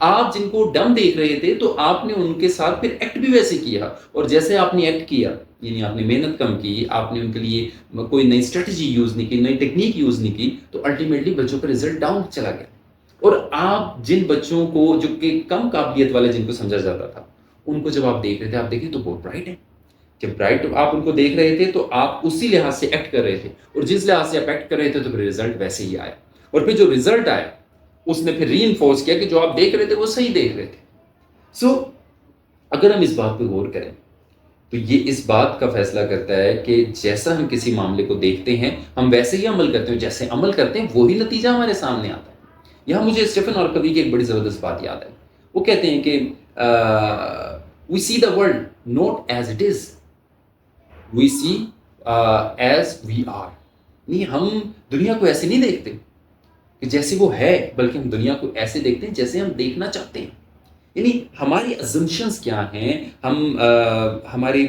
آپ جن کو ڈم دیکھ رہے تھے تو آپ نے ان کے ساتھ پھر ایکٹ بھی ویسے کیا، اور جیسے آپ نے ایکٹ کیا یعنی آپ نے محنت کم کی، آپ نے ان کے لیے کوئی نئی اسٹریٹجی یوز نہیں کی، نئی ٹیکنیک یوز نہیں کی، تو الٹیمیٹلی بچوں کا رزلٹ ڈاؤن چلا گیا۔ اور آپ جن بچوں کو جو کہ کم قابلیت والے جن کو سمجھا جاتا تھا، ان کو جب آپ دیکھ رہے تھے، آپ دیکھیں تو بہت برائٹ ہے۔ جب برائٹ آپ ان کو دیکھ رہے تھے تو آپ اسی لحاظ سے ایکٹ کر رہے تھے، اور جس لحاظ سے آپ ایکٹ کر رہے تھے تو پھر رزلٹ ویسے ہی آیا، اور پھر جو رزلٹ آیا اس نے پھر ری انفورس کیا کہ جو آپ دیکھ رہے تھے وہ صحیح دیکھ رہے تھے۔ سو اگر ہم اس بات پہ غور کریں تو یہ اس بات کا فیصلہ کرتا ہے کہ جیسا ہم کسی معاملے کو دیکھتے ہیں ہم ویسے ہی عمل کرتے ہیں، جیسے عمل کرتے ہیں وہی نتیجہ ہمارے سامنے آتا ہے۔ یہاں مجھے اسٹیفن آرکوی کی ایک بڑی زبردست بات یاد ہے۔ وہ کہتے ہیں کہ we see the world not as it is, we see as we are. نہیں، ہم دنیا کو ایسے نہیں دیکھتے کہ جیسے وہ ہے، بلکہ ہم دنیا کو ایسے دیکھتے ہیں جیسے ہم دیکھنا چاہتے ہیں۔ یعنی ہماری ازمپشنس کیا ہیں، ہمارے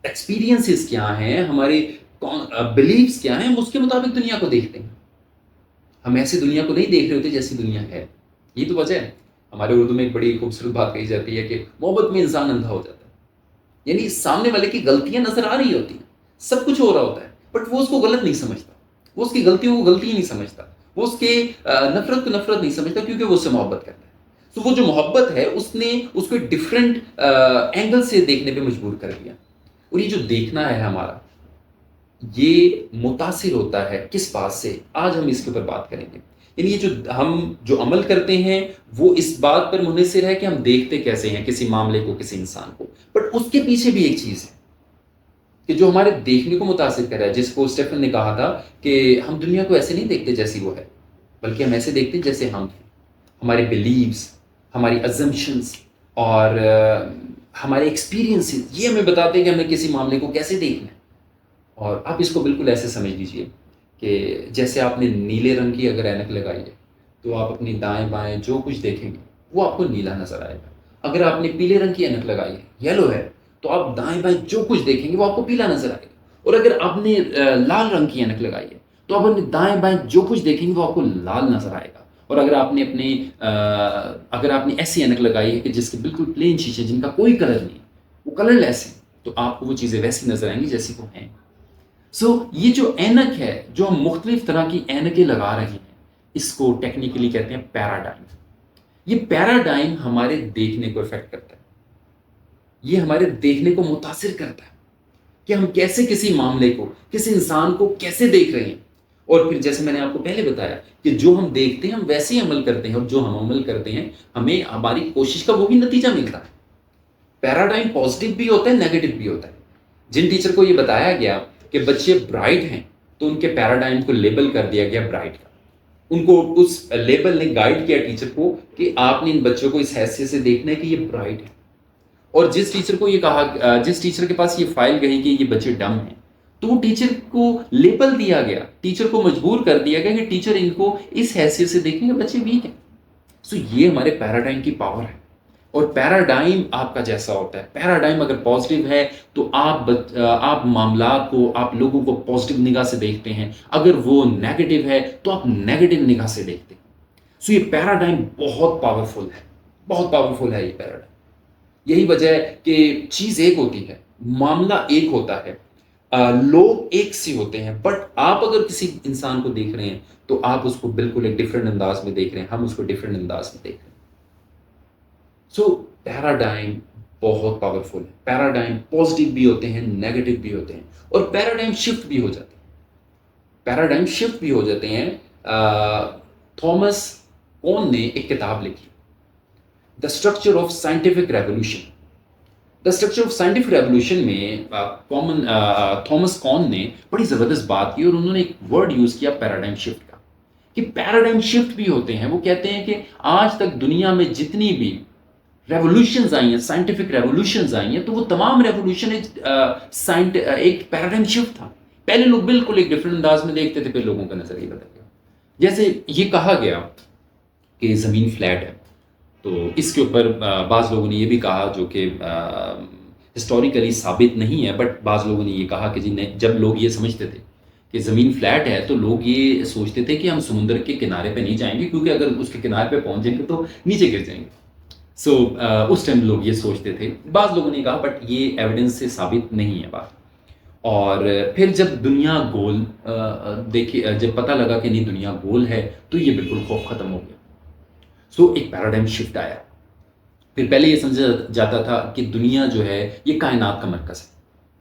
ایکسپیرینسز کیا ہیں، ہمارے بلیفس کیا ہیں، ہم اس کے مطابق دنیا کو دیکھتے ہیں۔ ہم ایسے دنیا کو نہیں دیکھ رہے ہوتے جیسی دنیا ہے۔ یہ تو وجہ ہے۔ ہمارے اردو میں ایک بڑی خوبصورت بات کہی جاتی ہے کہ محبت میں انسان اندھا ہو جاتا ہے۔ یعنی سامنے والے کی غلطیاں نظر آ رہی ہوتی ہیں، سب کچھ ہو رہا ہوتا ہے، بٹ وہ اس کو غلط نہیں سمجھتا، وہ اس کی غلطیوں کو غلطی نہیں سمجھتا، وہ اس کے نفرت کو نفرت نہیں سمجھتا، کیونکہ وہ اس سے محبت کرتا ہے۔ تو وہ جو محبت ہے اس نے اس کو ڈفرینٹ اینگل سے دیکھنے پہ مجبور کر دیا۔ اور یہ جو دیکھنا ہے ہمارا، یہ متاثر ہوتا ہے کس بات سے؟ آج ہم اس کے اوپر بات کریں گے۔ یعنی یہ ہم جو عمل کرتے ہیں وہ اس بات پر منحصر ہے کہ ہم دیکھتے کیسے ہیں کسی معاملے کو، کسی انسان کو۔ بٹ اس کے پیچھے بھی ایک چیز ہے کہ جو ہمارے دیکھنے کو متاثر کر رہا ہے، جس کو اسٹیفن نے کہا تھا کہ ہم دنیا کو ایسے نہیں دیکھتے جیسی وہ ہے، بلکہ ہم ایسے دیکھتے ہیں جیسے ہم ہیں۔ ہمارے بلیوز، ہماری ازمپشنس اور ہمارے ایکسپیرینسز یہ ہمیں بتاتے ہیں کہ ہمیں کسی معاملے کو کیسے دیکھنا ہے۔ اور آپ اس کو بالکل ایسے سمجھ لیجئے کہ جیسے آپ نے نیلے رنگ کی اگر اینک لگائی ہے تو آپ اپنی دائیں بائیں جو کچھ دیکھیں گے وہ آپ کو نیلا نظر آئے گا۔ اگر آپ نے پیلے رنگ کی اینک لگائی ہے، یلو ہے، تو آپ دائیں بائیں جو کچھ دیکھیں گے وہ آپ کو پیلا نظر آئے گا۔ اور اگر آپ نے لال رنگ کی اینک لگائی ہے تو آپ اپنے دائیں بائیں جو کچھ دیکھیں گے وہ آپ کو لال نظر آئے گا۔ اور اگر آپ نے ایسی اینک لگائی ہے کہ جس کے بالکل پلین شیشے، جن کا کوئی کلر نہیں، وہ کلر لیس ہے، تو آپ کو وہ چیزیں ویسی نظر آئیں گی جیسی وہ ہیں۔ یہ جو اینک ہے، جو ہم مختلف طرح کی اینکیں لگا رہے ہیں، اس کو ٹیکنیکلی کہتے ہیں پیراڈائم۔ یہ پیراڈائم ہمارے دیکھنے کو افیکٹ کرتا ہے، یہ ہمارے دیکھنے کو متاثر کرتا ہے کہ ہم کیسے کسی معاملے کو، کسی انسان کو کیسے دیکھ رہے ہیں۔ اور پھر جیسے میں نے آپ کو پہلے بتایا کہ جو ہم دیکھتے ہیں ہم ویسے ہی عمل کرتے ہیں، اور جو ہم عمل کرتے ہیں ہمیں ہماری کوشش کا وہی نتیجہ ملتا ہے۔ پیراڈائم پازیٹیو بھی ہوتا ہے، نیگیٹو بھی ہوتا ہے۔ جن ٹیچر کو یہ بتایا گیا کہ بچے برائٹ ہیں تو ان کے پیراڈائم کو لیبل کر دیا گیا برائٹ کا، ان کو اس لیبل نے گائیڈ کیا ٹیچر کو کہ آپ نے ان بچوں کو اس حیثیت سے دیکھنا ہے کہ یہ برائٹ ہے۔ اور جس ٹیچر کو یہ کہا، جس ٹیچر کے پاس یہ فائل گئی کہ یہ بچے ڈم ہیں، تو وہ ٹیچر کو لیبل دیا گیا، ٹیچر کو مجبور کر دیا گیا کہ ٹیچر ان کو اس حیثیت سے دیکھیں کہ بچے ویک ہیں۔ یہ ہمارے پیراڈائم کی پاور ہے۔ اور پیراڈائم آپ کا جیسا ہوتا ہے، پیراڈائم اگر پازیٹیو ہے تو آپ معاملات کو، آپ لوگوں کو پازیٹیو نگاہ سے دیکھتے ہیں، اگر وہ نیگیٹو ہے تو آپ نیگیٹو نگاہ سے دیکھتے ہیں۔ یہ پیراڈائم بہت پاورفل ہے، بہت پاورفل ہے یہ پیراڈائم۔ یہی وجہ ہے کہ چیز ایک ہوتی ہے، معاملہ ایک ہوتا ہے، لوگ ایک سے ہوتے ہیں، بٹ آپ اگر کسی انسان کو دیکھ رہے ہیں تو آپ اس کو بالکل ایک ڈفرینٹ انداز میں دیکھ رہے ہیں، ہم اس کو ڈفرینٹ انداز میں دیکھ رہے ہیں۔ پیراڈائم بہت پاورفل ہے۔ پیراڈائم پازیٹیو بھی ہوتے ہیں، نیگیٹو بھی ہوتے ہیں، اور پیراڈائم شفٹ بھی ہو جاتے ہیں۔ پیراڈائم شفٹ بھی ہو جاتے ہیں۔ تھامس کون نے ایک کتاب لکھی، the structure of scientific revolution. The structure of scientific revolution میں تھامس کون نے بڑی زبردست بات کی، اور انہوں نے ایک ورڈ یوز کیا پیراڈائم شفٹ کا، کہ پیراڈائم شفٹ بھی ہوتے ہیں۔ وہ کہتے ہیں کہ آج تک دنیا میں جتنی بھی ریولیوشنز آئی ہیں، سائنٹیفک ریولیوشنز آئی ہیں، تو وہ تمام ریولیوشن ایک پیراڈائم شفٹ تھا۔ پہلے لوگ بالکل ایک ڈفرینٹ انداز میں دیکھتے تھے، پھر لوگوں کا نظریہ بدل گیا۔ جیسے یہ کہا گیا کہ زمین فلیٹ ہے، تو اس کے اوپر بعض لوگوں نے یہ بھی کہا، جو کہ ہسٹوریکلی ثابت نہیں ہے، بٹ بعض لوگوں نے یہ کہا کہ جب لوگ یہ سمجھتے تھے کہ زمین فلیٹ ہے تو لوگ یہ سوچتے تھے کہ ہم سمندر کے کنارے پہ نہیں جائیں گے، کیونکہ اگر اس کے کنارے پہ پہنچ جائیں گے تو نیچے گر جائیں گے۔ سو اس ٹائم لوگ یہ سوچتے تھے، بعض لوگوں نے کہا بٹ یہ ایویڈنس سے ثابت نہیں ہے بات۔ اور پھر جب دنیا گول دیکھے، جب پتہ لگا کہ نہیں دنیا گول ہے، تو یہ بالکل خوف ختم ہو گیا۔ سو ایک پیراڈائم شفٹ آیا۔ پھر پہلے یہ سمجھا جاتا تھا کہ دنیا جو ہے یہ کائنات کا مرکز ہے،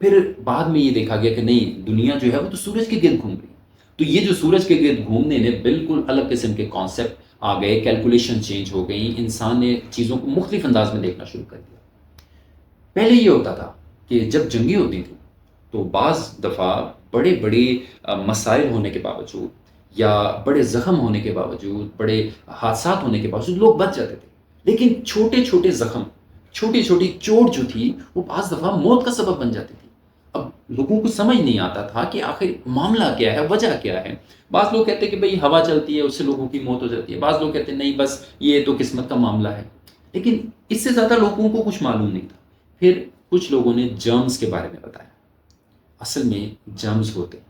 پھر بعد میں یہ دیکھا گیا کہ نہیں، دنیا جو ہے وہ تو سورج کے گرد گھوم رہی ہے۔ تو یہ جو سورج کے گرد گھومنے نے بالکل الگ قسم کے کانسیپٹ آ گئے، کیلکولیشن چینج ہو گئی، انسان نے چیزوں کو مختلف انداز میں دیکھنا شروع کر دیا۔ پہلے یہ ہوتا تھا کہ جب جنگیں ہوتی تھیں تو بعض دفعہ بڑے بڑے مسائل ہونے کے باوجود یا بڑے زخم ہونے کے باوجود، بڑے حادثات ہونے کے باوجود لوگ بچ جاتے تھے، لیکن چھوٹے چھوٹے زخم، چھوٹی چھوٹی چوٹ جو تھی وہ بعض دفعہ موت کا سبب بن جاتی تھی۔ اب لوگوں کو سمجھ نہیں آتا تھا کہ آخر معاملہ کیا ہے، وجہ کیا ہے۔ بعض لوگ کہتے ہیں کہ بھئی ہوا چلتی ہے اس سے لوگوں کی موت ہو جاتی ہے، بعض لوگ کہتے ہیں نہیں بس یہ تو قسمت کا معاملہ ہے، لیکن اس سے زیادہ لوگوں کو کچھ معلوم نہیں تھا۔ پھر کچھ لوگوں نے جرمز کے بارے میں بتایا۔ اصل میں جرمز ہوتے ہیں،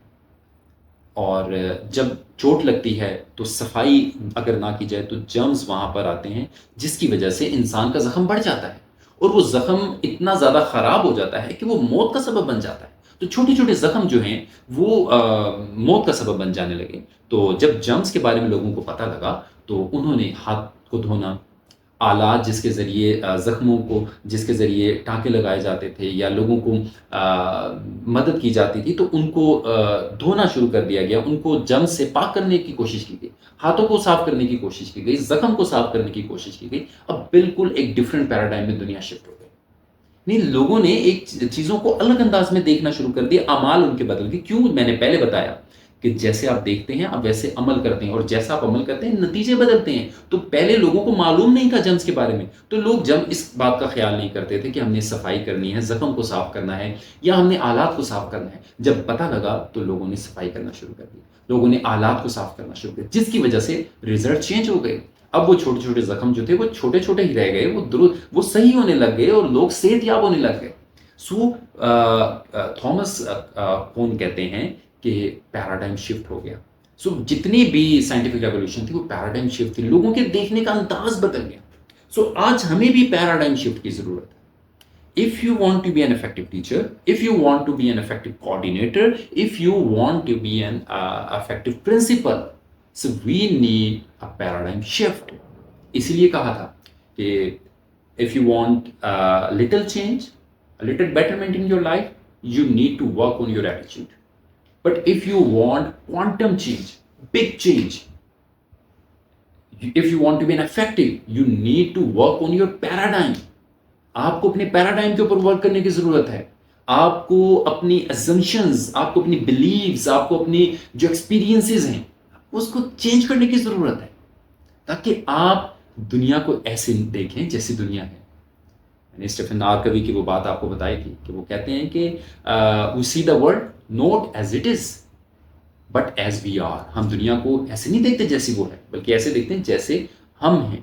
اور جب چوٹ لگتی ہے تو صفائی اگر نہ کی جائے تو جرمز وہاں پر آتے ہیں، جس کی وجہ سے انسان کا زخم بڑھ جاتا ہے، اور وہ زخم اتنا زیادہ خراب ہو جاتا ہے کہ وہ موت کا سبب بن جاتا ہے۔ تو چھوٹے چھوٹے زخم جو ہیں وہ موت کا سبب بن جانے لگے۔ تو جب جرمز کے بارے میں لوگوں کو پتہ لگا تو انہوں نے ہاتھ کو دھونا، آلات جس کے ذریعے زخموں کو، جس کے ذریعے ٹانکے لگائے جاتے تھے یا لوگوں کو مدد کی جاتی تھی، تو ان کو دھونا شروع کر دیا گیا، ان کو جرمز سے پاک کرنے کی کوشش کی گئی، ہاتھوں کو صاف کرنے کی کوشش کی گئی، زخم کو صاف کرنے کی کوشش کی گئی۔ اب بالکل ایک ڈیفرنٹ پیراڈائم میں دنیا شفٹ ہو گئی۔ نہیں، لوگوں نے ایک چیزوں کو الگ انداز میں دیکھنا شروع کر دیا، اعمال ان کے بدل گئے۔ کیوں؟ میں نے پہلے بتایا کہ جیسے آپ دیکھتے ہیں آپ ویسے عمل کرتے ہیں، اور جیسا آپ عمل کرتے ہیں نتیجے بدلتے ہیں۔ تو پہلے لوگوں کو معلوم نہیں تھا جرمز کے بارے میں، تو لوگ جب اس بات کا خیال نہیں کرتے تھے کہ ہم نے صفائی کرنی ہے، زخم کو صاف کرنا ہے، یا ہم نے آلات کو صاف کرنا ہے۔ جب پتہ لگا تو لوگوں نے صفائی کرنا شروع کر دی، لوگوں نے آلات کو صاف کرنا شروع کر دیا، جس کی وجہ سے رزلٹ چینج ہو گئے۔ اب وہ چھوٹے چھوٹے زخم جو تھے وہ چھوٹے چھوٹے ہی رہ گئے، وہ صحیح ہونے لگ گئے، اور لوگ صحت یاب ہونے لگ گئے۔ سو تھامس کون کہتے ہیں کہ پیراڈائم شفٹ ہو گیا۔ سو جتنی بھی سائنٹیفک ریولیوشن تھی وہ پیراڈائم شفٹ تھی، لوگوں کے دیکھنے کا انداز بدل گیا۔ سو آج ہمیں بھی پیراڈائم شفٹ کی ضرورت ہے۔ If you want to be an effective teacher, if you want to be an effective coordinator, if you want to be an effective principal, so we need a paradigm shift. اسی لیے کہا تھا کہ if you want a little change, a little betterment in your life, you need to work on your attitude. But if you want quantum change, big change, if you want to be an effective, you need to work on your paradigm. آپ کو اپنے paradigm کے اوپر work کرنے کی ضرورت ہے۔ آپ کو اپنی assumptions، آپ کو اپنی beliefs، آپ کو اپنی جو ایکسپیرینسز ہیں اس کو چینج کرنے کی ضرورت ہے، تاکہ آپ دنیا کو ایسے دیکھیں جیسی دنیا ہے۔ میں نے اسٹیفن آرکوی کی وہ بات آپ کو بتائی تھی کہ وہ کہتے ہیں کہ we see the world not as it is but as we are. ہم دنیا کو ایسے نہیں دیکھتے جیسی وہ ہے، بلکہ ایسے دیکھتے ہیں جیسے ہم ہیں۔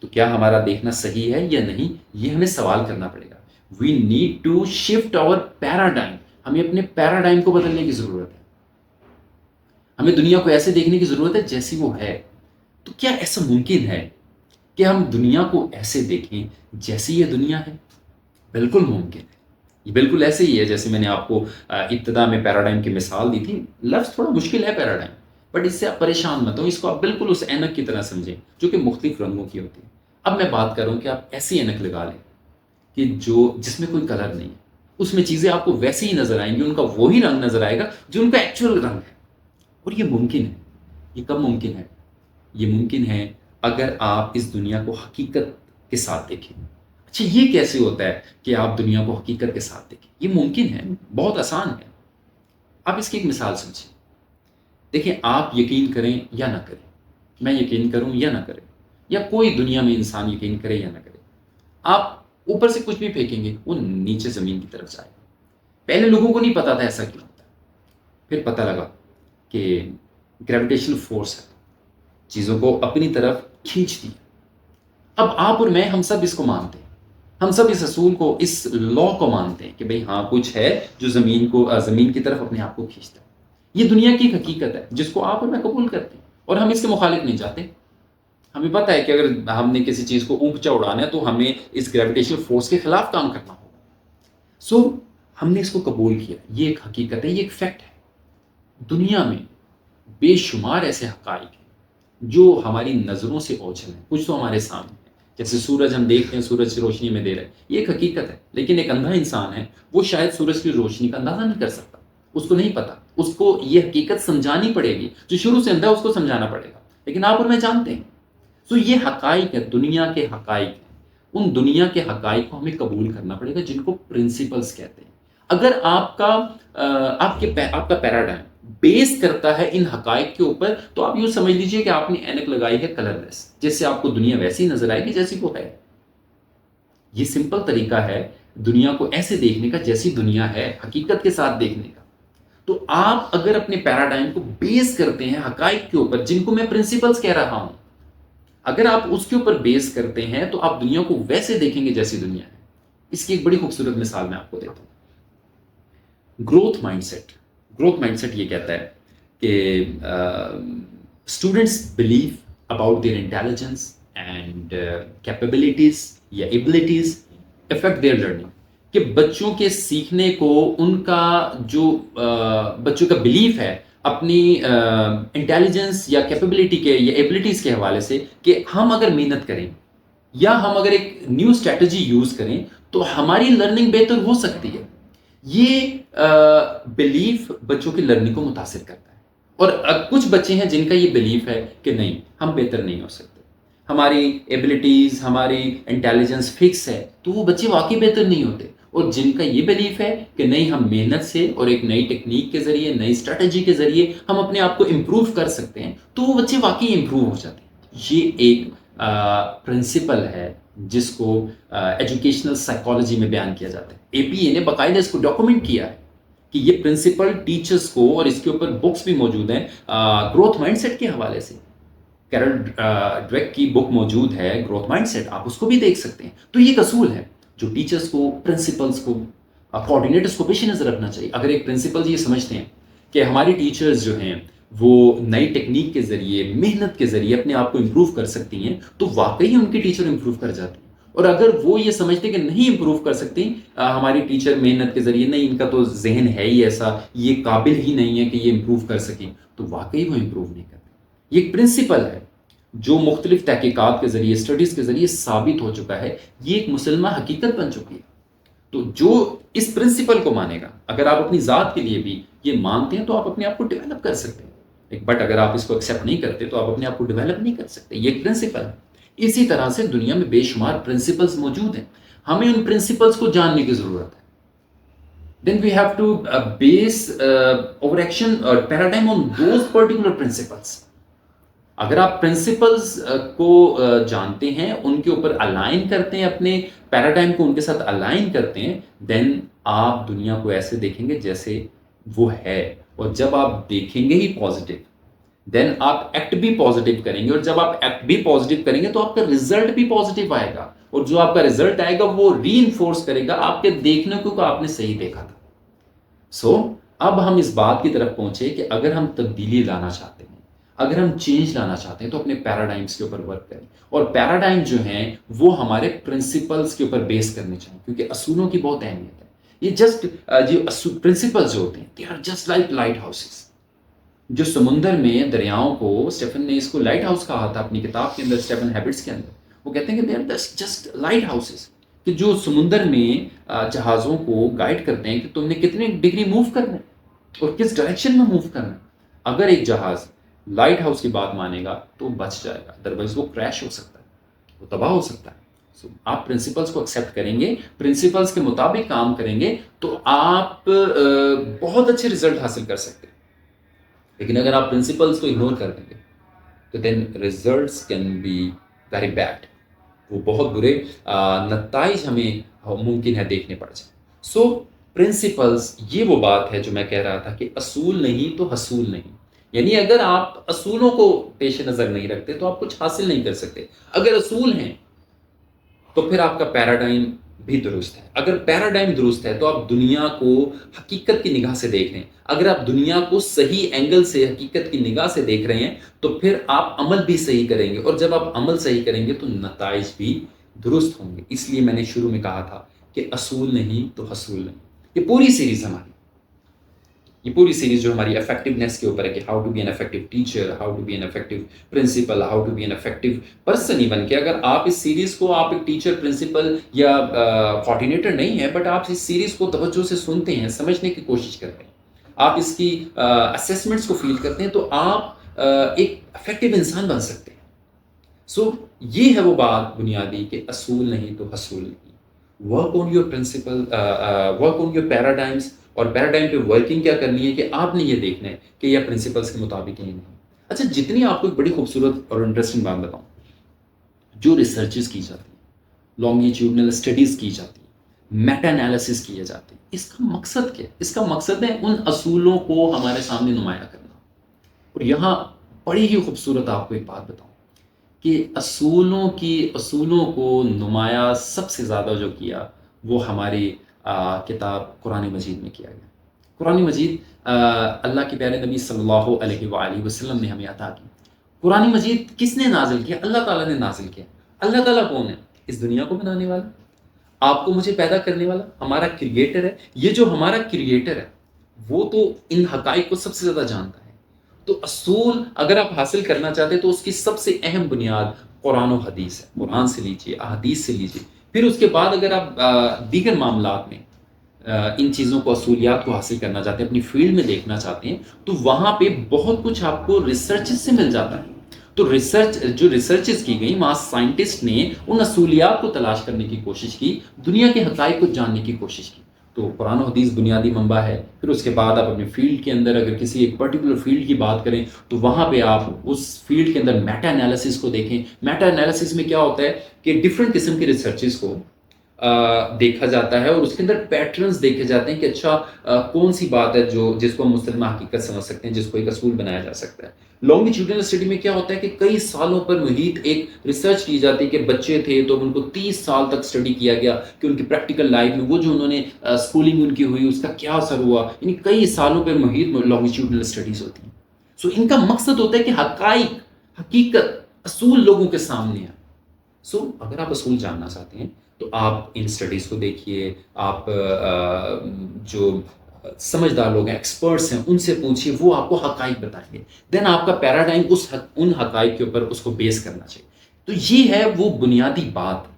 تو کیا ہمارا دیکھنا صحیح ہے یا نہیں، یہ ہمیں سوال کرنا پڑے گا۔ We need to shift our paradigm, ہمیں اپنے پیراڈائم کو بدلنے کی ضرورت ہے۔ ہمیں دنیا کو ایسے دیکھنے کی ضرورت ہے جیسی وہ ہے۔ تو کیا ایسا ممکن ہے کہ ہم دنیا کو ایسے دیکھیں جیسی یہ دنیا ہے؟ بالکل ممکن ہے۔ یہ بالکل ایسے ہی ہے جیسے میں نے آپ کو ابتدا میں پیراڈائم کی مثال دی تھی۔ لفظ تھوڑا مشکل ہے پیراڈائم، بٹ اس سے آپ پریشان مت ہوں، اس کو آپ بالکل اس اینک کی طرح سمجھیں جو کہ مختلف رنگوں کی ہوتی ہے۔ اب میں بات کروں کہ آپ ایسی اینک لگا لیں کہ جس میں کوئی کلر نہیں ہے، اس میں چیزیں آپ کو ویسے ہی نظر آئیں گی، ان کا وہی رنگ نظر آئے گا جو ان کا ایکچوئل رنگ ہے۔ اور یہ ممکن ہے۔ یہ کب ممکن ہے؟ یہ ممکن ہے اگر آپ اس دنیا کو حقیقت کے ساتھ دیکھیں۔ اچھا، یہ کیسے ہوتا ہے کہ آپ دنیا کو حقیقت کے ساتھ دیکھیں؟ یہ ممکن ہے، بہت آسان ہے۔ آپ اس کی ایک مثال سمجھیں۔ دیکھیں، آپ یقین کریں یا نہ کریں، میں یقین کروں یا نہ کریں، یا کوئی دنیا میں انسان یقین کرے یا نہ کرے، آپ اوپر سے کچھ بھی پھینکیں گے وہ نیچے زمین کی طرف جائے گا۔ پہلے لوگوں کو نہیں پتا تھا ایسا کیوں ہوتا ہے، پھر پتہ لگا کہ گریویٹیشنل فورس ہے، چیزوں کو اپنی طرف کھینچتی ہے۔ اب آپ اور میں، ہم سب اس کو مانتے ہیں، ہم سب اس اصول کو، اس لا کو مانتے ہیں کہ بھئی ہاں کچھ ہے جو زمین کی طرف اپنے آپ کو کھینچتا ہے۔ یہ دنیا کی ایک حقیقت ہے جس کو آپ اور میں قبول کرتے ہیں، اور ہم اس کے مخالف نہیں چاہتے۔ ہمیں پتہ ہے کہ اگر ہم نے کسی چیز کو اونچا اڑانا ہے تو ہمیں اس گریویٹیشنل فورس کے خلاف کام کرنا ہوگا. سو ہم نے اس کو قبول کیا. یہ ایک حقیقت ہے, یہ ایک فیکٹ ہے. دنیا میں بے شمار ایسے حقائق ہیں جو ہماری نظروں سے اوجھل ہیں. کچھ تو ہمارے سامنے ہیں, جیسے سورج ہم دیکھتے ہیں, سورج سے روشنی میں دے رہے ہیں, یہ ایک حقیقت ہے. لیکن ایک اندھا انسان ہے, وہ شاید سورج کی روشنی کا اندازہ نہیں کر سکتا, اس کو نہیں پتا, اس کو یہ حقیقت سمجھانی پڑے گی. جو شروع سے اندھا ہے اس کو سمجھانا پڑے گا, لیکن آپ اور میں جانتے ہیں. سو یہ حقائق ہے, دنیا کے حقائق ہیں. ان دنیا کے حقائق کو ہمیں قبول کرنا پڑے گا, جن کو پرنسپلس کہتے ہیں. اگر آپ کا پیراڈائم بیس کرتا ہے ان حقائق کے اوپر, تو آپ یوں سمجھ لیجئے کہ آپ نے اینک لگائی ہے کلر لیس, جس سے آپ کو دنیا ویسی نظر آئے گی جیسی وہ ہے. یہ سمپل طریقہ ہے دنیا کو ایسے دیکھنے کا جیسی دنیا ہے, حقیقت کے ساتھ دیکھنے کا. تو آپ اگر اپنے پیراڈائم کو بیس کرتے ہیں حقائق کے اوپر, جن کو میں پرنسپلس کہہ رہا ہوں, اگر آپ اس کے اوپر بیس کرتے ہیں تو آپ دنیا کو ویسے دیکھیں گے جیسی دنیا ہے. اس کی ایک بڑی خوبصورت مثال میں آپ کو دیتا ہوں. Growth mindset. Growth mindset یہ کہتا ہے کہ students believe about their intelligence and capabilities یا ایبلٹیز افیکٹ دیئر لرننگ. کہ بچوں کے سیکھنے کو ان کا جو بچوں کا بلیف ہے اپنی انٹیلیجنس یا کیپیبلٹی کے یا ایبلٹیز کے حوالے سے, کہ ہم اگر محنت کریں یا ہم اگر ایک نیو اسٹریٹجی یوز کریں تو ہماری لرننگ بہتر ہو سکتی ہے. یہ بلیف بچوں کی لرننگ کو متاثر کرتا ہے. اور کچھ بچے ہیں جن کا یہ بلیف ہے کہ نہیں, ہم بہتر نہیں ہو سکتے, ہماری ایبلٹیز ہماری انٹیلیجنس فکس ہے, تو وہ بچے واقعی بہتر نہیں ہوتے. اور جن کا یہ بلیف ہے کہ نہیں, ہم محنت سے اور ایک نئی ٹیکنیک کے ذریعے, نئی اسٹریٹجی کے ذریعے ہم اپنے آپ کو امپروو کر سکتے ہیں, تو وہ بچے واقعی امپروو ہو جاتے ہیں. یہ ایک پرنسپل ہے جس کو ایجوکیشنل سائیکالوجی میں بیان کیا جاتا ہے. اے پی اے نے باقاعدہ اس کو ڈاکومنٹ کیا ہے کہ یہ پرنسپل ٹیچرز کو, اور اس کے اوپر بکس بھی موجود ہیں گروتھ مائنڈ سیٹ کے حوالے سے. کیرل ڈویک کی بک موجود ہے گروتھ مائنڈ سیٹ, آپ اس کو بھی دیکھ سکتے ہیں. تو یہ ایک اصول ہے جو ٹیچرز کو, پرنسپلز کو, کوآرڈینیٹرز کو پیش نظر رکھنا چاہیے. اگر ایک پرنسپل یہ سمجھتے ہیں کہ ہماری ٹیچرز جو ہیں وہ نئی ٹیکنیک کے ذریعے, محنت کے ذریعے اپنے آپ کو امپروو کر سکتی ہیں, تو واقعی ان کی ٹیچر امپروو کر جاتی ہیں. اور اگر وہ یہ سمجھتے کہ نہیں امپروو کر سکتی ہماری ٹیچر محنت کے ذریعے, نہیں ان کا تو ذہن ہے ہی ایسا, یہ قابل ہی نہیں ہے کہ یہ امپروو کر سکیں, تو واقعی وہ امپروو نہیں کرتے. یہ ایک پرنسپل ہے جو مختلف تحقیقات کے ذریعے, اسٹڈیز کے ذریعے ثابت ہو چکا ہے. یہ ایک مسلمہ حقیقت بن چکی ہے. تو جو اس پرنسپل کو مانے گا, اگر آپ اپنی ذات کے لیے بھی یہ مانتے ہیں تو آپ اپنے آپ کو ڈیولپ کر سکتے ہیں. بٹ اگر آپ اس کو ایکسیپٹ نہیں کرتے تو آپ اپنے آپ کو ڈیولپ نہیں کر سکتے. یہ ایک پرنسپل ہے. اسی طرح سے دنیا میں بے شمار پرنسپلز موجود ہیں, ہمیں ان پرنسپلز کو جاننے کی ضرورت ہے. Then we have to base our action or paradigm on those particular principles. اگر آپ پرنسپلز کو جانتے ہیں, ان کے اوپر الائن کرتے ہیں, اپنے پیراڈائم کو ان کے ساتھ الائن کرتے ہیں, دین آپ دنیا کو ایسے دیکھیں گے جیسے وہ ہے. اور جب آپ دیکھیں گے ہی پازیٹیو, دین آپ ایکٹ بھی پازیٹیو کریں گے, اور جب آپ ایکٹ بھی پازیٹیو کریں گے تو آپ کا رزلٹ بھی پازیٹیو آئے گا, اور جو آپ کا رزلٹ آئے گا وہ ری انفورس کرے گا آپ کے دیکھنے کو کہ آپ نے صحیح دیکھا تھا. سو اب ہم اس بات کی طرف پہنچے کہ اگر ہم تبدیلی لانا چاہتے ہیں, اگر ہم چینج لانا چاہتے ہیں, تو اپنے پیراڈائمس کے اوپر ورک کریں. اور پیراڈائم جو ہیں وہ ہمارے پرنسپلس کے اوپر بیس کرنے چاہیے, کیونکہ اصولوں کی بہت اہمیت ہے. یہ جسٹ جو پرنسپلز جو ہوتے ہیں, they are just like lighthouses. جو سمندر میں دریاؤں کو, اسٹیفن نے اس کو لائٹ ہاؤس کہا تھا اپنی کتاب کے اندر, اسٹیفن ہیبٹس کے اندر. وہ کہتے ہیں کہ they are just lighthouses, کہ جو سمندر میں جہازوں کو گائیڈ کرتے ہیں کہ تم نے کتنے ڈگری موو کرنا ہے اور کس ڈائریکشن میں موو کرنا ہے. اگر ایک جہاز لائٹ ہاؤس کی بات مانے گا تو بچ جائے گا, ادروائز وہ کریش ہو سکتا ہے, وہ تباہ ہو سکتا ہے. سو آپ پرنسپلس کو ایکسیپٹ کریں گے, پرنسپلس کے مطابق کام کریں گے, تو آپ بہت اچھے رزلٹ حاصل کر سکتے ہیں. لیکن اگر آپ پرنسپلس کو اگنور کر دیں گے تو then results can be very bad, وہ بہت برے نتائج ہمیں ممکن ہے دیکھنے پڑ جائیں. سو پرنسپلس, یہ وہ بات ہے جو میں کہہ رہا تھا کہ اصول نہیں تو حصول نہیں. یعنی اگر آپ اصولوں کو پیش نظر نہیں رکھتے تو آپ کچھ حاصل نہیں کر سکتے. اگر اصول ہیں تو پھر آپ کا پیراڈائم بھی درست ہے. اگر پیراڈائم درست ہے تو آپ دنیا کو حقیقت کی نگاہ سے دیکھ رہے ہیں. اگر آپ دنیا کو صحیح اینگل سے حقیقت کی نگاہ سے دیکھ رہے ہیں تو پھر آپ عمل بھی صحیح کریں گے, اور جب آپ عمل صحیح کریں گے تو نتائج بھی درست ہوں گے. اس لیے میں نے شروع میں کہا تھا کہ اصول نہیں تو حصول نہیں. یہ پوری سیریز ہماری, یہ پوری سیریز جو ہماری افیکٹونیس کے اوپر ہے کہ how to be an effective teacher, how to be an effective principal, how to be an effective person. Even کہ اگر آپ اس سیریز کو, آپ ایک ٹیچر, پرنسپل یا کوآرڈینیٹر نہیں ہیں, بٹ آپ اس سیریز کو توجہ سے سنتے ہیں, سمجھنے کی کوشش کرتے ہیں, آپ اس کی اسیسمنٹس کو فیل کرتے ہیں, تو آپ ایک افیکٹو انسان بن سکتے ہیں. سو یہ ہے وہ بات بنیادی کہ اصول نہیں تو حصول نہیں. Work on your principle, work on your paradigms. اور پیراڈائم پہ ورکنگ کیا کرنی ہے کہ آپ نے یہ دیکھنا ہے کہ یہ پرنسپلس کے مطابق ہی نہیں. اچھا, جتنی آپ کو ایک بڑی خوبصورت اور انٹرسٹنگ بات بتاؤں, جو ریسرچز کی جاتی ہیں, لانگیٹیوڈنل اسٹڈیز کی جاتی ہیں, میٹا انالیسس کیے جاتے ہیں, اس کا مقصد کیا ہے؟ اس کا مقصد ہے ان اصولوں کو ہمارے سامنے نمایاں کرنا. اور یہاں بڑی ہی خوبصورت آپ کو ایک بات بتاؤں کہ اصولوں کو نمایاں سب سے زیادہ جو کیا وہ ہماری کتاب قرآن مجید میں کیا گیا. قرآن مجید اللہ کے پیارے نبی صلی اللہ علیہ وآلہ وسلم نے ہمیں عطا کی. قرآن مجید کس نے نازل کیا؟ اللہ تعالیٰ نے نازل کیا. اللہ تعالیٰ کون ہے؟ اس دنیا کو بنانے والا, آپ کو مجھے پیدا کرنے والا, ہمارا کریٹر ہے. یہ جو ہمارا کریٹر ہے وہ تو ان حقائق کو سب سے زیادہ جانتا ہے. تو اصول اگر آپ حاصل کرنا چاہتے ہیں تو اس کی سب سے اہم بنیاد قرآن و حدیث ہے. قرآن سے لیجیے, احادیث سے لیجیے. پھر اس کے بعد اگر آپ دیگر معاملات میں ان چیزوں کو, اصولیات کو حاصل کرنا چاہتے ہیں, اپنی فیلڈ میں دیکھنا چاہتے ہیں, تو وہاں پہ بہت کچھ آپ کو ریسرچ سے مل جاتا ہے. تو ریسرچز کی گئی, وہاں سائنٹسٹ نے ان اصولیات کو تلاش کرنے کی کوشش کی, دنیا کے حقائق کو جاننے کی کوشش کی. تو قرآن و حدیث بنیادی منبع ہے. پھر اس کے بعد آپ اپنے فیلڈ کے اندر اگر کسی ایک پرٹیکولر فیلڈ کی بات کریں تو وہاں پہ آپ اس فیلڈ کے اندر میٹا انالیسس کو دیکھیں. میٹا انالیسس میں کیا ہوتا ہے کہ ڈفرینٹ قسم کے ریسرچز کو دیکھا جاتا ہے, اور اس کے اندر پیٹرنز دیکھے جاتے ہیں کہ اچھا کون سی بات ہے جس کو ہم مسلمہ حقیقت سمجھ سکتے ہیں, جس کو ایک اصول بنایا جا سکتا ہے. لانگیٹیوڈنل اسٹڈی میں کیا ہوتا ہے کہ کئی سالوں پر محیط ایک ریسرچ کی جاتی ہے کہ بچے تھے تو ان کو 30 سال تک اسٹڈی کیا گیا کہ ان کی پریکٹیکل لائف میں وہ جو انہوں نے اسکولنگ ان کی ہوئی اس کا کیا اثر ہوا. یعنی کئی سالوں پر محیط لانگیٹیوڈنل اسٹڈیز ہوتی ہیں. سو ان کا مقصد ہوتا ہے کہ حقیقت, اصول لوگوں کے سامنے ہے. سو اگر آپ اصول جاننا چاہتے ہیں تو آپ ان اسٹڈیز کو دیکھیے, آپ جو سمجھدار لوگ ہیں, ایکسپرٹس ہیں, ان سے پوچھیے, وہ آپ کو حقائق بتائیں گے. دین آپ کا پیراڈائم ان حقائق کے اوپر اس کو بیس کرنا چاہیے. تو یہ ہے وہ بنیادی بات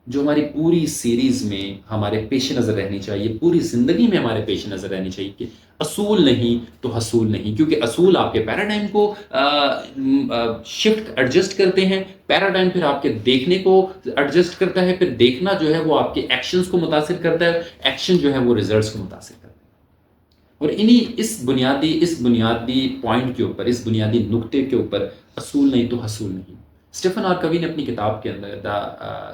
جو ہماری پوری سیریز میں ہمارے پیش نظر رہنی چاہیے, پوری زندگی میں ہمارے پیش نظر رہنی چاہیے کہ اصول نہیں تو حصول نہیں. کیونکہ اصول آپ کے پیراڈائم کو شفٹ ایڈجسٹ کرتے ہیں, پیراڈائم پھر آپ کے دیکھنے کو ایڈجسٹ کرتا ہے, پھر دیکھنا جو ہے وہ آپ کے ایکشنز کو متاثر کرتا ہے, ایکشن جو ہے وہ ریزلٹس کو متاثر کرتا ہے. اور اس بنیادی پوائنٹ کے اوپر, اس بنیادی نقطے کے اوپر اصول نہیں تو حصول نہیں. اسٹیفن آر کوی نے اپنی کتاب کے اندر دا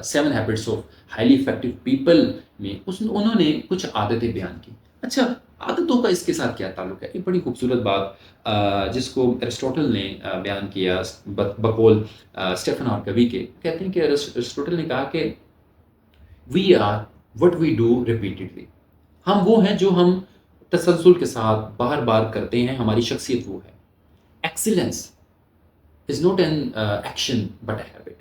7 habits of highly effective people میں انہوں نے کچھ عادتیں بیان کی. اچھا, عادتوں کا اس کے ساتھ کیا تعلق ہے؟ ایک بڑی خوبصورت بات جس کو ایرسٹوٹل نے بیان کیا بقول اسٹیفن آر کوی کے. کہتے ہیں کہ ایرسٹوٹل نے کہا کہ we are what we do repeatedly. ہم وہ ہیں جو ہم تسلسل کے ساتھ بار بار کرتے ہیں, ہماری شخصیت وہ ہے. Excellence is not an action but a habit.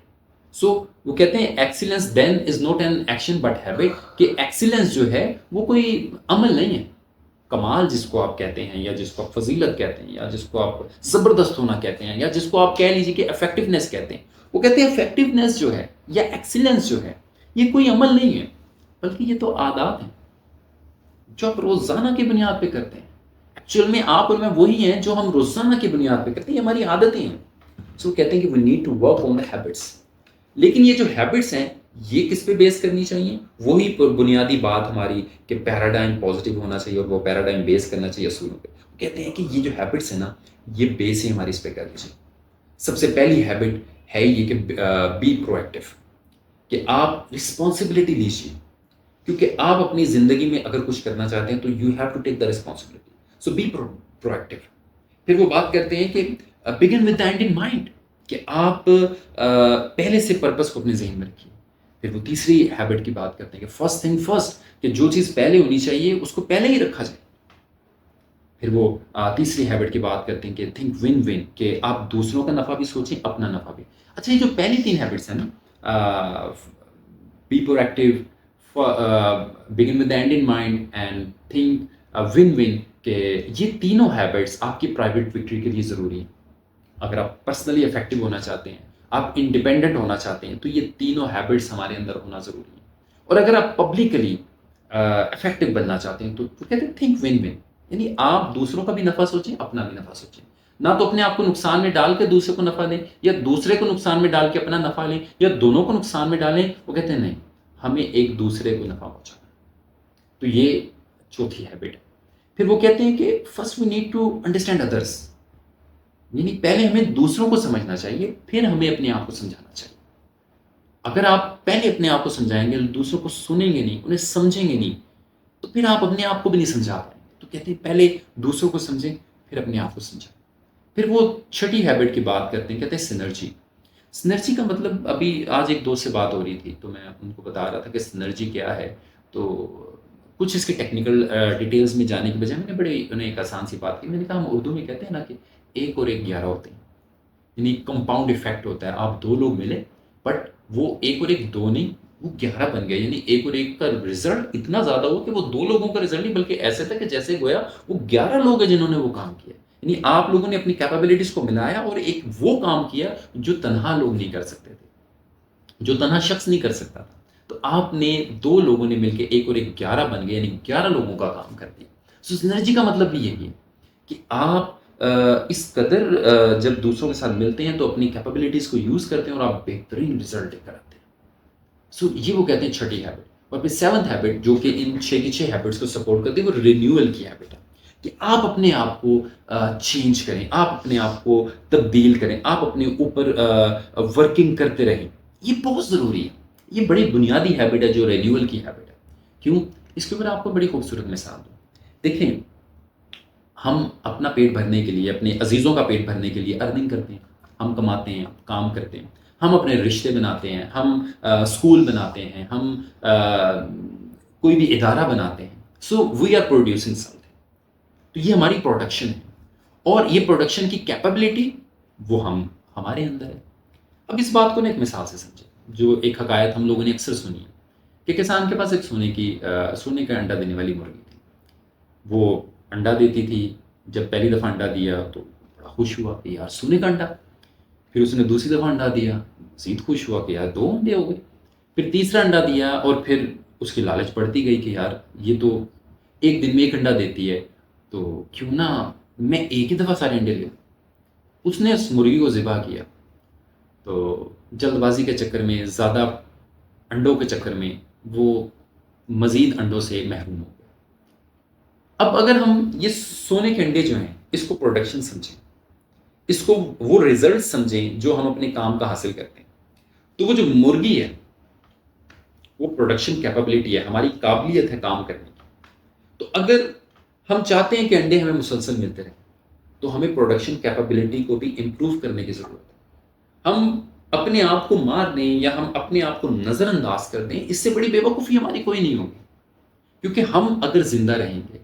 So وہ کہتے ہیں excellence then is not an action but habit, کہ ایکسیلنس جو ہے وہ کوئی عمل نہیں ہے. کمال جس کو آپ کہتے ہیں, یا جس کو آپ فضیلت کہتے ہیں, یا جس کو آپ زبردست ہونا کہتے ہیں, یا جس کو آپ کہہ لیجیے کہ افیکٹونیس کہتے ہیں, وہ کہتے ہیں افیکٹونیس جو ہے یا ایکسیلنس جو ہے یہ کوئی عمل نہیں ہے, بلکہ یہ تو عادات ہیں جو آپ روزانہ کی بنیاد پہ کرتے ہیں. ایکچوئل میں آپ اور میں وہی ہیں جو ہم روزانہ کی بنیاد پہ کرتے ہیں, یہ ہماری عادتیں ہیں. سو کہتے ہیں کہ we need to work on the habits. لیکن یہ جو ہیبٹس ہیں یہ کس پہ بیس کرنی چاہیے؟ وہی بنیادی بات ہماری کہ پیراڈائم پازیٹیو ہونا چاہیے, اور وہ پیراڈائم بیس کرنا چاہیے اصولوں پہ. کہتے ہیں کہ یہ جو ہیبٹس ہیں نا, یہ بیس ہی ہماری اس پہ کر لیجیے. سب سے پہلی ہیبٹ ہے یہ کہ بی پرو ایکٹیو, کہ آپ رسپانسبلٹی لیجیے. کیونکہ آپ اپنی زندگی میں اگر کچھ کرنا چاہتے ہیں تو you have to take the responsibility. So be proactive. پھر وہ بات کرتے ہیں کہ begin with the end in mind, کہ آپ پہلے سے پرپس کو اپنے ذہن میں رکھیے. پھر وہ تیسری ہیبٹ کی بات کرتے ہیں کہ فرسٹ تھنگ فرسٹ، کہ جو چیز پہلے ہونی چاہیے اس کو پہلے ہی رکھا جائے۔ پھر وہ تیسری ہیبٹ کی بات کرتے ہیں کہ تھنک ون ون، کہ آپ دوسروں کا نفع بھی سوچیں، اپنا نفع بھی۔ اچھا، یہ جو پہلی تین ہیبٹس ہیں نا، be proactive, begin with end in mind and think win win, کہ یہ تینوں ہیبٹس آپ کی پرائیویٹ وکٹری کے لیے ضروری ہیں۔ اگر آپ پرسنلی افیکٹو ہونا چاہتے ہیں، آپ انڈیپینڈنٹ ہونا چاہتے ہیں، تو یہ تینوں ہیبٹس ہمارے اندر ہونا ضروری ہے۔ اور اگر آپ پبلکلی افیکٹو بننا چاہتے ہیں تو کہتے ہیں تھنک ون ون، یعنی آپ دوسروں کا بھی نفع سوچیں، اپنا بھی نفع سوچیں، نہ تو اپنے آپ کو نقصان میں ڈال کے دوسرے کو نفع دیں، یا دوسرے کو نقصان میں ڈال کے اپنا نفع لیں، یا دونوں کو نقصان میں ڈالیں۔ وہ کہتے ہیں نہیں، ہمیں ایک دوسرے کو نفع پہنچانا۔ تو یہ چوتھی ہیبٹ ہے۔ پھر وہ کہتے ہیں کہ first we need to understand others, یعنی پہلے ہمیں دوسروں کو سمجھنا چاہیے، پھر ہمیں اپنے آپ کو سمجھانا چاہیے۔ اگر آپ پہلے اپنے آپ کو سمجھائیں گے، دوسروں کو سنیں گے نہیں، انہیں سمجھیں گے نہیں، تو پھر آپ اپنے آپ کو بھی نہیں سمجھا پائیں گے۔ تو کہتے ہیں پہلے دوسروں کو سمجھیں، پھر اپنے آپ کو سمجھائیں۔ پھر وہ چھٹی ہیبٹ کی بات کرتے ہیں، کہتے ہیں سنرجی۔ سنرجی کا مطلب، ابھی آج ایک دوست سے بات ہو رہی تھی تو میں ان کو بتا رہا تھا کہ سنرجی کیا ہے، تو کچھ اس کے ٹیکنیکل ڈیٹیلز میں جانے کی بجائے میں نے بڑے انہیں ایک آسان سی بات کی۔ میں نے کہا ہم اردو میں کہتے ہیں نا کہ ایک اور ایک 11 ہوتے ہیں، یعنی کمپاؤنڈ ایفیکٹ ہوتا ہے۔ آپ دو لوگ ملے، بٹ وہ ایک اور ایک دو نہیں، وہ 11 بن گئے، یعنی ایک اور ایک کا رزلٹ اتنا زیادہ ہوا کہ وہ دو لوگوں کا رزلٹ نہیں، بلکہ ایسے تھا کہ جیسے گویا وہ 11 لوگ ہیں جنہوں نے وہ کام کیا۔ یعنی آپ لوگوں نے اپنی کیپیبلٹیز کو ملایا اور ایک وہ کام کیا جو تنہا لوگ نہیں کر سکتے تھے، جو تنہا شخص نہیں کر سکتا تھا۔ تو آپ نے دو لوگوں نے مل کے ایک اور ایک 11 بن گئے، یعنی 11 لوگوں کا کام کر دیا۔ سو سنرجی کا مطلب بھی یہی ہے کہ آپ اس قدر جب دوسروں کے ساتھ ملتے ہیں تو اپنی کیپیبلٹیز کو یوز کرتے ہیں اور آپ بہترین رزلٹ لے کر آتے ہیں۔ سو یہ وہ کہتے ہیں چھٹی ہیبٹ۔ اور پھر سیونتھ ہیبٹ جو کہ ان 6 کی 6 ہیبٹس کو سپورٹ کرتی ہے، وہ رینیول کی ہیبٹ ہے، کہ آپ اپنے آپ کو چینج کریں، آپ اپنے آپ کو تبدیل کریں، آپ اپنے اوپر ورکنگ کرتے رہیں۔ یہ بہت ضروری ہے، یہ بڑی بنیادی ہیبٹ ہے جو رینیول کی ہیبٹ ہے۔ کیوں؟ اس کے اوپر آپ کو بڑی خوبصورت مثال دوں۔ دیکھیں، ہم اپنا پیٹ بھرنے کے لیے، اپنے عزیزوں کا پیٹ بھرنے کے لیے ارننگ کرتے ہیں، ہم کماتے ہیں، کام کرتے ہیں، ہم اپنے رشتے بناتے ہیں، ہم اسکول بناتے ہیں، ہم کوئی بھی ادارہ بناتے ہیں۔ So we are producing something, تو یہ ہماری پروڈکشن ہے، اور یہ پروڈکشن کی کیپیبلٹی وہ ہمارے اندر ہے۔ اب اس بات کو نا ایک مثال سے سمجھیں، جو ایک حکایت ہم لوگوں نے اکثر سنی ہے کہ کسان کے پاس ایک سونے کا انڈا دینے والی مرغی تھی۔ وہ انڈا دیتی تھی، جب پہلی دفعہ انڈا دیا تو بڑا خوش ہوا کہ یار سونے کا انڈا۔ پھر اس نے دوسری دفعہ انڈا دیا، مزید خوش ہوا کہ یار 2 انڈے ہو گئے۔ پھر تیسرا انڈا دیا، اور پھر اس کی لالچ بڑھتی گئی کہ یار یہ تو ایک دن میں ایک انڈا دیتی ہے، تو کیوں نہ میں ایک ہی دفعہ سارے انڈے لے لوں۔ اس نے اس مرغی کو ذبح کیا، تو جلد بازی کے چکر میں، زیادہ انڈوں کے چکر میں، وہ مزید انڈوں سے محروم ہو گیا۔ اب اگر ہم یہ سونے کے انڈے جو ہیں اس کو پروڈکشن سمجھیں، اس کو وہ ریزلٹ سمجھیں جو ہم اپنے کام کا حاصل کرتے ہیں، تو وہ جو مرغی ہے وہ پروڈکشن کیپیبلٹی ہے، ہماری قابلیت ہے کام کرنے کی۔ تو اگر ہم چاہتے ہیں کہ انڈے ہمیں مسلسل ملتے رہیں، تو ہمیں پروڈکشن کیپیبلٹی کو بھی امپروو کرنے کی ضرورت ہے۔ ہم اپنے آپ کو مار دیں یا ہم اپنے آپ کو نظر انداز کر دیں، اس سے بڑی بے وقوفی ہماری کوئی نہیں ہوگی، کیونکہ ہم اگر زندہ رہیں گے،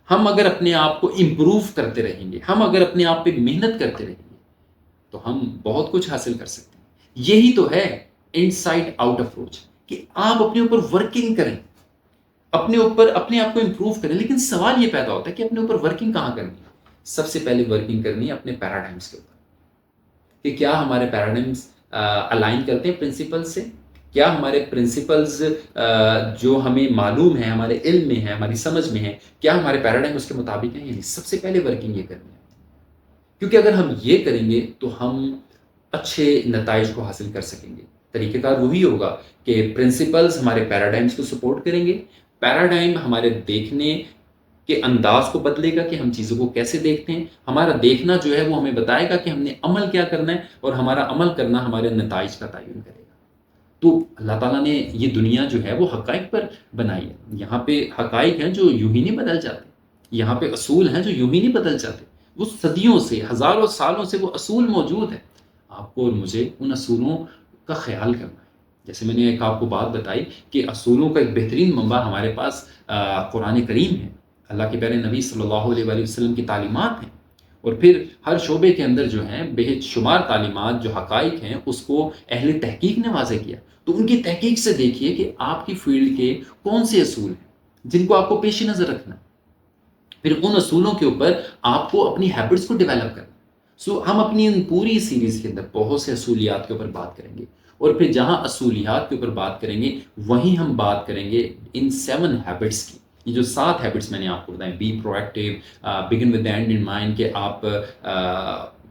ہم اگر اپنے آپ کو امپروو کرتے رہیں گے، ہم اگر اپنے آپ پہ محنت کرتے رہیں گے، تو ہم بہت کچھ حاصل کر سکتے ہیں۔ یہی تو ہے ان سائڈ آؤٹ اپروچ، کہ آپ اپنے اوپر ورکنگ کریں، اپنے اوپر اپنے آپ کو امپروو کریں۔ لیکن سوال یہ پیدا ہوتا ہے کہ اپنے اوپر ورکنگ کہاں کرنی ہے؟ سب سے پہلے ورکنگ کرنی ہے اپنے پیراڈائمس کے اوپر، کہ کیا ہمارے پیراڈائمس الائن کرتے ہیں پرنسپل سے، کیا ہمارے پرنسپلز جو ہمیں معلوم ہے، ہمارے علم میں ہے، ہماری سمجھ میں ہے، کیا ہمارے پیراڈائم اس کے مطابق ہیں؟ یعنی سب سے پہلے ورکنگ یہ کرنی ہے، کیونکہ اگر ہم یہ کریں گے تو ہم اچھے نتائج کو حاصل کر سکیں گے۔ طریقہ کار وہی ہوگا کہ پرنسپلز ہمارے پیراڈائمس کو سپورٹ کریں گے، پیراڈائم ہمارے دیکھنے کے انداز کو بدلے گا کہ ہم چیزوں کو کیسے دیکھتے ہیں، ہمارا دیکھنا جو ہے وہ ہمیں بتائے گا کہ ہم نے عمل کیا کرنا ہے، اور ہمارا عمل کرنا ہمارے نتائج کا تعین کرے گا۔ تو اللہ تعالیٰ نے یہ دنیا جو ہے وہ حقائق پر بنائی ہے، یہاں پہ حقائق ہیں جو یوں ہی نہیں بدل جاتے، یہاں پہ اصول ہیں جو یوں ہی نہیں بدل جاتے، وہ صدیوں سے، ہزاروں سالوں سے وہ اصول موجود ہیں۔ آپ کو اور مجھے ان اصولوں کا خیال کرنا ہے، جیسے میں نے ایک آپ کو بات بتائی کہ اصولوں کا ایک بہترین منبع ہمارے پاس قرآن کریم ہے، اللہ کے پیارے نبی صلی اللہ علیہ وآلہ وسلم کی تعلیمات ہیں، اور پھر ہر شعبے کے اندر جو ہیں بے شمار تعلیمات جو حقائق ہیں اس کو اہل تحقیق نے واضح کیا. تو ان کی تحقیق سے دیکھیے کہ آپ کی فیلڈ کے کون سے اصول ہیں جن کو آپ کو پیش نظر رکھنا ہے، پھر ان اصولوں کے اوپر آپ کو اپنی ہیبٹس کو ڈیولپ کرنا. ہم اپنی ان پوری سیریز کے اندر بہت سے اصولیات کے اوپر بات کریں گے، اور پھر جہاں اصولیات کے اوپر بات کریں گے وہیں ہم بات کریں گے ان 7 ہیبٹس کی. یہ جو 7 ہیبٹس میں نے آپ کو بتائیں، be proactive, begin with end in mind, کہ آپ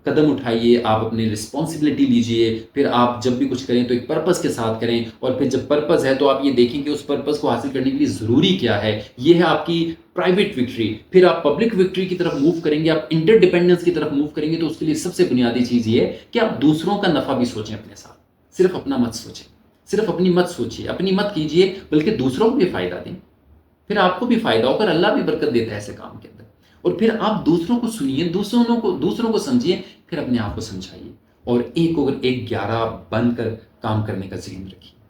قدم اٹھائیے، آپ اپنی رسپانسبلٹی لیجئے، پھر آپ جب بھی کچھ کریں تو ایک پرپس کے ساتھ کریں، اور پھر جب پرپس ہے تو آپ یہ دیکھیں کہ اس پرپس کو حاصل کرنے کے لیے ضروری کیا ہے. یہ ہے آپ کی پرائیویٹ وکٹری. پھر آپ پبلک وکٹری کی طرف موو کریں گے، آپ انٹر ڈیپینڈنس کی طرف موو کریں گے. تو اس کے لیے سب سے بنیادی چیز یہ ہے کہ آپ دوسروں کا نفع بھی سوچیں اپنے ساتھ، صرف اپنا مت سوچیں، صرف اپنی مت سوچیے، اپنی مت کیجیے، بلکہ دوسروں کو بھی فائدہ دیں. پھر آپ کو بھی فائدہ ہو کر اللہ بھی برکت دیتا ہے ایسے کام کے اندر. اور پھر آپ دوسروں کو سنیے، دوسروں کو سمجھیے، پھر اپنے آپ کو سمجھائیے، اور ایک 11 بن کر کام کرنے کا ذہن رکھیے.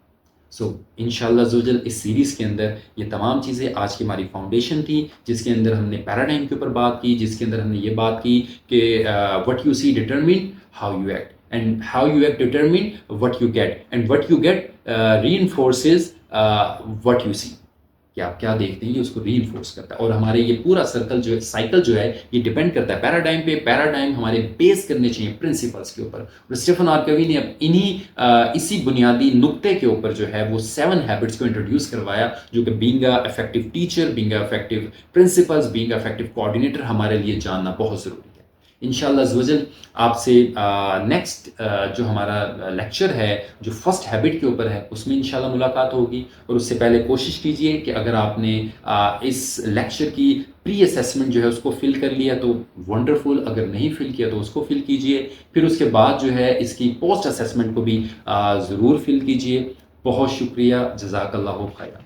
انشاءاللہ عزوجل اس سیریز کے اندر یہ تمام چیزیں آج کی ہماری فاؤنڈیشن تھی، جس کے اندر ہم نے پیراڈائم کے اوپر بات کی، جس کے اندر ہم نے یہ بات کی کہ what you see determine how you act, and how you act determine what you get, and what you get reinforces what you see. کہ آپ کیا دیکھتے ہیں یہ اس کو ری انفورس کرتا ہے. اور ہمارے یہ پورا سائیکل جو ہے یہ ڈیپینڈ کرتا ہے پیراڈائم پہ. پیراڈائم ہمارے بیس کرنے چاہیے پرنسپلس کے اوپر. اور اسٹیفن آر کوی نے اب اسی بنیادی نقطے کے اوپر جو ہے وہ 7 ہیبٹس کو انٹروڈیوس کروایا، جو کہ being a effective teacher, being a effective principles, being a effective coordinator ہمارے لیے جاننا بہت ضروری ہے. انشاءاللہ عزوجل آپ سے نیکسٹ جو ہمارا لیکچر ہے جو فرسٹ ہیبٹ کے اوپر ہے اس میں انشاءاللہ ملاقات ہوگی. اور اس سے پہلے کوشش کیجئے کہ اگر آپ نے اس لیکچر کی پری اسیسمنٹ جو ہے اس کو فل کر لیا تو ونڈرفل، اگر نہیں فل کیا تو اس کو فل کیجئے. پھر اس کے بعد جو ہے اس کی پوسٹ اسیسمنٹ کو بھی ضرور فل کیجئے. بہت شکریہ، جزاک اللہ خیر.